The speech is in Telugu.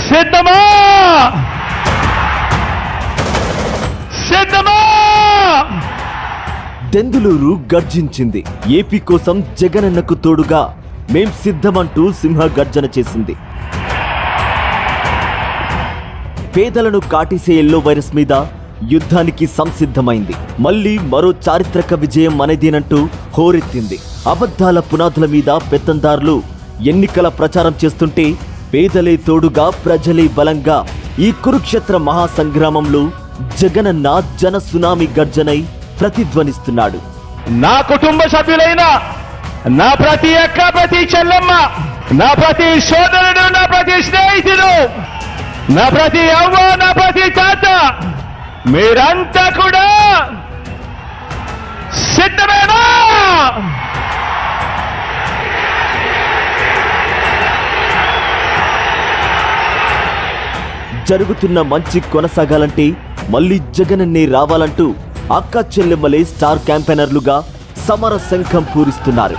సిద్ధమా సిద్ధమా దెందులూరు గర్జించింది. ఏపీ కోసం జగనన్నకు తోడుగా మేం సిద్ధమంటూ సింహ గర్జన చేసింది. పేదలను కాటేసే ఎల్లో వైరస్ మీద యుద్ధానికి సంసిద్ధమైంది. మళ్లీ మరో చారిత్రక విజయం మనదేనంటూ హోరెత్తింది. అబద్ధాల పునాదుల మీద పెత్తందారులు ఎన్నికల ప్రచారం చేస్తుంటే పేదలే తోడుగా ప్రజలే బలంగా ఈ కురుక్షేత్ర మహాసంగ్రామంలో జగనన్న జన సునామీ గర్జనై ప్రతిధ్వనిస్తున్నాడు. నా కుటుంబ సభ్యులైన నా ప్రతి అక్క, ప్రతి చెల్లెమ్మ, నా ప్రతి సోదరుడు, నా ప్రతి స్నేహితుడు, నా ప్రతి అవ్వ, నా ప్రతి తాత, మీరంతా కూడా సిద్ధమేనా? జరుగుతున్న మంచి కొనసాగాలంటే మళ్లీ జగనన్నే రావాలంటూ అక్క చెల్లెమ్మలే స్టార్ క్యాంపెయినర్లుగా సమర శంఖం పూరిస్తున్నారు.